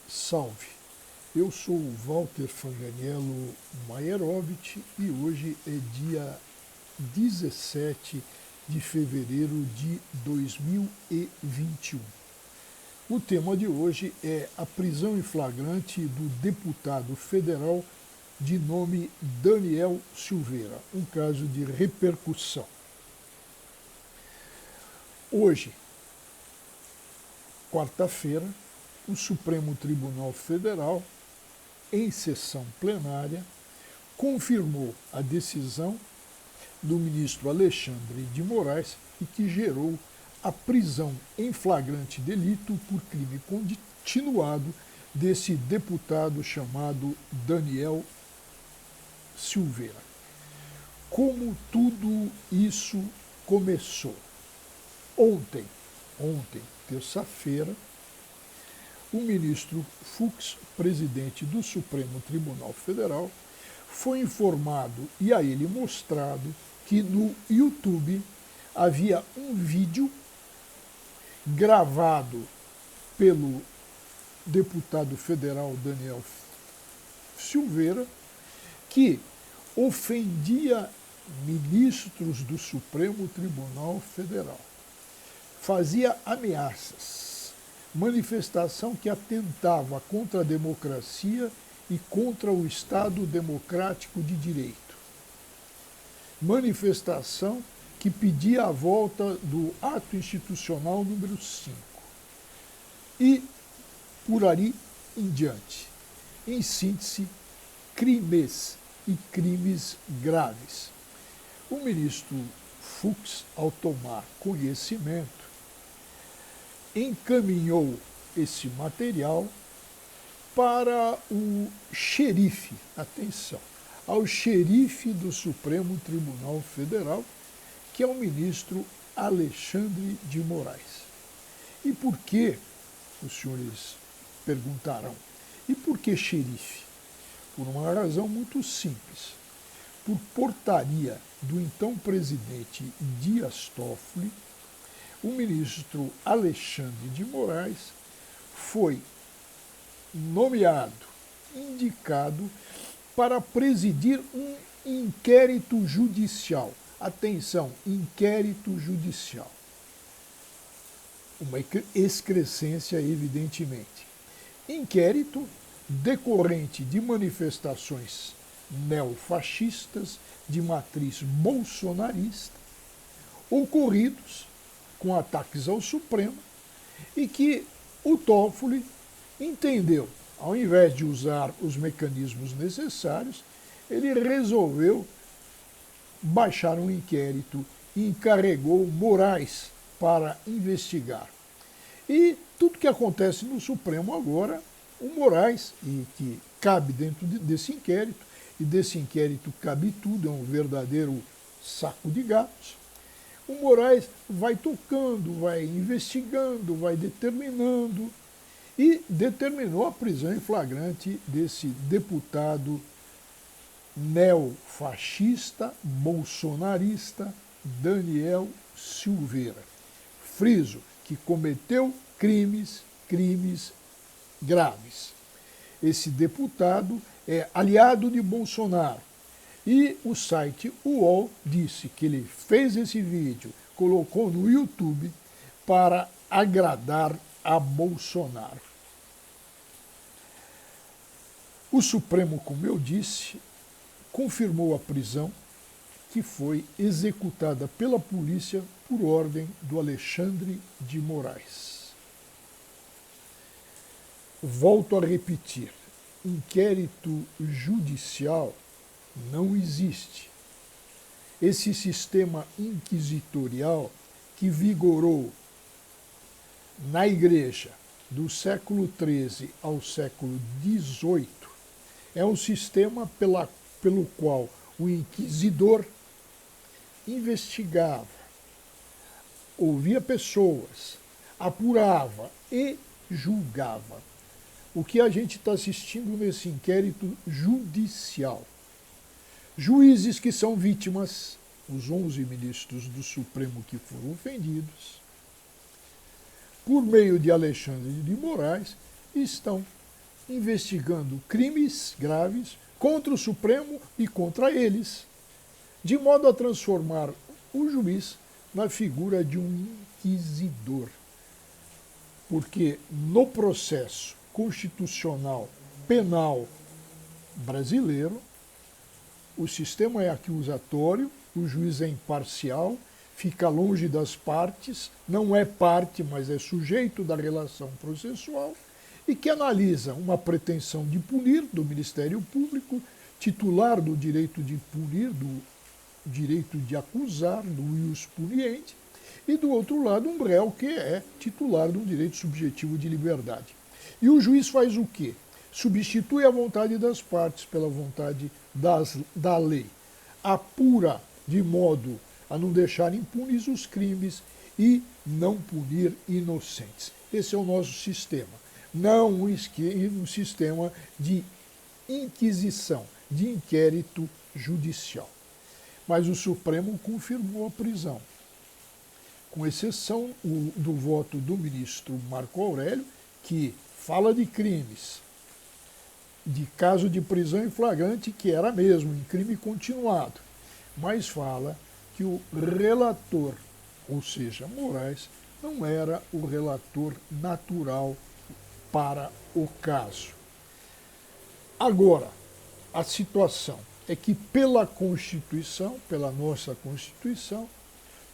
Salve! Eu sou o Walter Fanganiello Maierovitch e hoje é dia 17 de fevereiro de 2021. O tema de hoje é a prisão em flagrante do deputado federal de nome Daniel Silveira, um caso de repercussão. Hoje, quarta-feira, o Supremo Tribunal Federal, em sessão plenária, confirmou a decisão do ministro Alexandre de Moraes e que gerou a prisão em flagrante delito por crime continuado desse deputado chamado Daniel Silveira. Como tudo isso começou? Ontem, terça-feira, o ministro Fux, presidente do Supremo Tribunal Federal, foi informado e a ele mostrado que no YouTube havia um vídeo gravado pelo deputado federal Daniel Silveira que ofendia ministros do Supremo Tribunal Federal, fazia ameaças, manifestação que atentava contra a democracia e contra o Estado democrático de direito. Manifestação que pedia a volta do ato institucional número 5. E por ali em diante. Em síntese, crimes e crimes graves. O ministro Fux, ao tomar conhecimento, encaminhou esse material para o xerife, atenção, ao xerife do Supremo Tribunal Federal, que é o ministro Alexandre de Moraes. E por que, os senhores perguntarão, e por que xerife? Por uma razão muito simples. Por portaria do então presidente Dias Toffoli, o ministro Alexandre de Moraes foi nomeado, indicado para presidir um inquérito judicial. Atenção, inquérito judicial. Uma excrescência, evidentemente. Inquérito decorrente de manifestações neofascistas de matriz bolsonarista, ocorridos com ataques ao Supremo, e que o Toffoli entendeu, ao invés de usar os mecanismos necessários, ele resolveu baixar um inquérito e encarregou Moraes para investigar. E tudo que acontece no Supremo agora, o Moraes, e que cabe dentro desse inquérito, e desse inquérito cabe tudo, é um verdadeiro saco de gatos, o Moraes vai tocando, vai investigando, vai determinando e determinou a prisão em flagrante desse deputado neofascista, bolsonarista, Daniel Silveira. Friso, que cometeu crimes graves. Esse deputado é aliado de Bolsonaro. E o site UOL disse que ele fez esse vídeo, colocou no YouTube para agradar a Bolsonaro. O Supremo, como eu disse, confirmou a prisão que foi executada pela polícia por ordem do Alexandre de Moraes. Volto a repetir, inquérito judicial não existe. Esse sistema inquisitorial que vigorou na Igreja do século XIII ao século XVIII é um sistema pelo qual o inquisidor investigava, ouvia pessoas, apurava e julgava. O que a gente está assistindo nesse inquérito judicial? Juízes que são vítimas, os 11 ministros do Supremo que foram ofendidos, por meio de Alexandre de Moraes, estão investigando crimes graves contra o Supremo e contra eles, de modo a transformar o juiz na figura de um inquisidor. Porque no processo constitucional penal brasileiro, o sistema é acusatório, o juiz é imparcial, fica longe das partes, não é parte, mas é sujeito da relação processual, e que analisa uma pretensão de punir do Ministério Público, titular do direito de punir, do direito de acusar, do ius puniendi, e do outro lado um réu que é titular do direito subjetivo de liberdade. E o juiz faz o quê? Substitui a vontade das partes pela vontade da lei, apura de modo a não deixar impunes os crimes e não punir inocentes. Esse é o nosso sistema, não um sistema de inquisição, de inquérito judicial. Mas o Supremo confirmou a prisão, com exceção do voto do ministro Marco Aurélio, que fala de crimes, de caso de prisão em flagrante, que era mesmo em crime continuado, mas fala que o relator, ou seja, Moraes, não era o relator natural para o caso. Agora, a situação é que pela Constituição, pela nossa Constituição,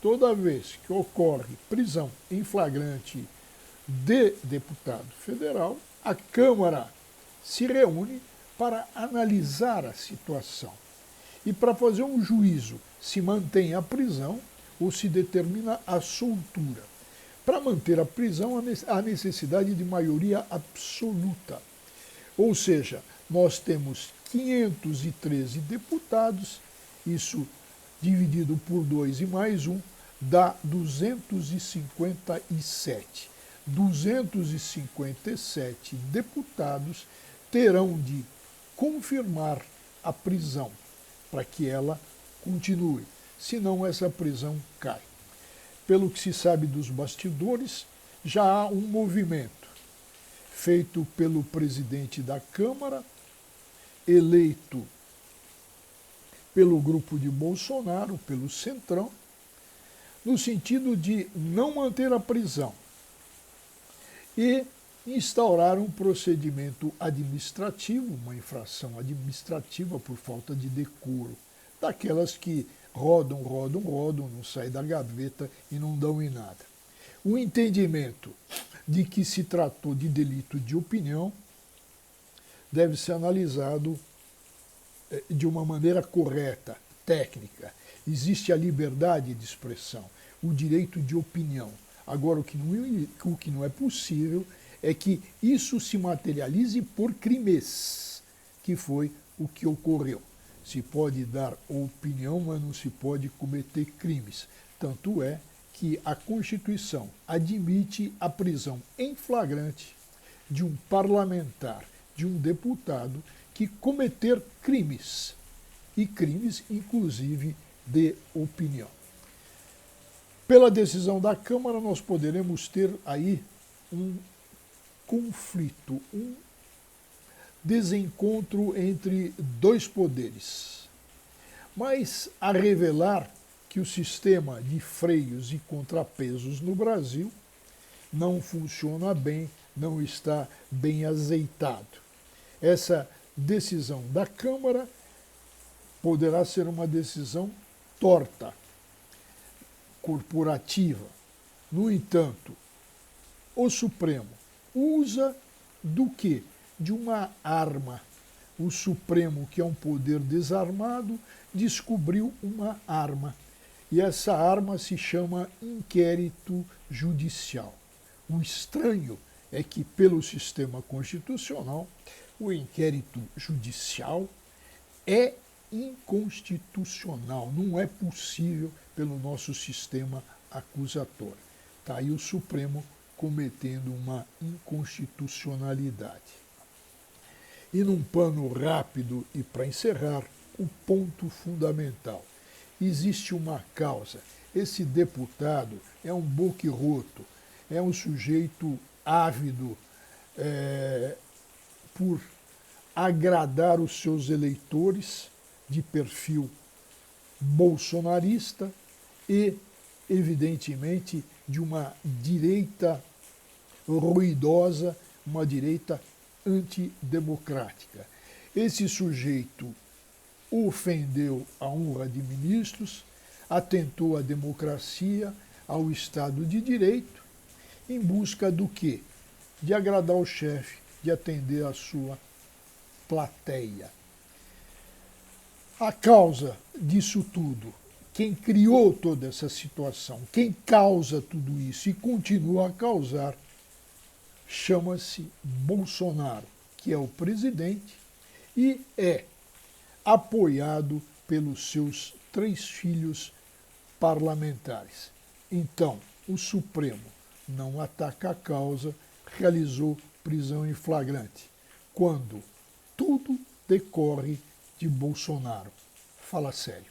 toda vez que ocorre prisão em flagrante de deputado federal, a Câmara se reúne para analisar a situação e para fazer um juízo se mantém a prisão ou se determina a soltura. Para manter a prisão, há necessidade de maioria absoluta. Ou seja, nós temos 513 deputados, isso dividido por 2 e mais 1, dá 257. 257 deputados terão de confirmar a prisão para que ela continue, senão essa prisão cai. Pelo que se sabe dos bastidores, já há um movimento feito pelo presidente da Câmara, eleito pelo grupo de Bolsonaro, pelo Centrão, no sentido de não manter a prisão e instaurar um procedimento administrativo, uma infração administrativa por falta de decoro, daquelas que rodam, não saem da gaveta e não dão em nada. O entendimento de que se tratou de delito de opinião deve ser analisado de uma maneira correta, técnica. Existe a liberdade de expressão, o direito de opinião. Agora, o que não é possível é que isso se materialize por crimes, que foi o que ocorreu. Se pode dar opinião, mas não se pode cometer crimes. Tanto é que a Constituição admite a prisão em flagrante de um parlamentar, de um deputado, que cometer crimes, e crimes, inclusive, de opinião. Pela decisão da Câmara, nós poderemos ter aí um conflito, um desencontro entre dois poderes, mas a revelar que o sistema de freios e contrapesos no Brasil não funciona bem, não está bem azeitado. Essa decisão da Câmara poderá ser uma decisão torta, corporativa. No entanto, o Supremo usa do quê? De uma arma. O Supremo, que é um poder desarmado, descobriu uma arma. E essa arma se chama inquérito judicial. O estranho é que, pelo sistema constitucional, o inquérito judicial é inconstitucional, não é possível pelo nosso sistema acusatório. Está aí o Supremo cometendo uma inconstitucionalidade. E num pano rápido e para encerrar, o ponto fundamental. Existe uma causa. Esse deputado é um boquirroto, é um sujeito ávido por agradar os seus eleitores de perfil bolsonarista e, evidentemente, de uma direita ruidosa, uma direita antidemocrática. Esse sujeito ofendeu a honra de ministros, atentou à democracia, ao Estado de Direito, em busca do quê? De agradar o chefe, de atender a sua plateia. A causa disso tudo, quem criou toda essa situação, quem causa tudo isso e continua a causar, chama-se Bolsonaro, que é o presidente e é apoiado pelos seus 3 filhos parlamentares. Então, o Supremo não ataca a causa, realizou prisão em flagrante, quando tudo decorre de Bolsonaro. Fala sério.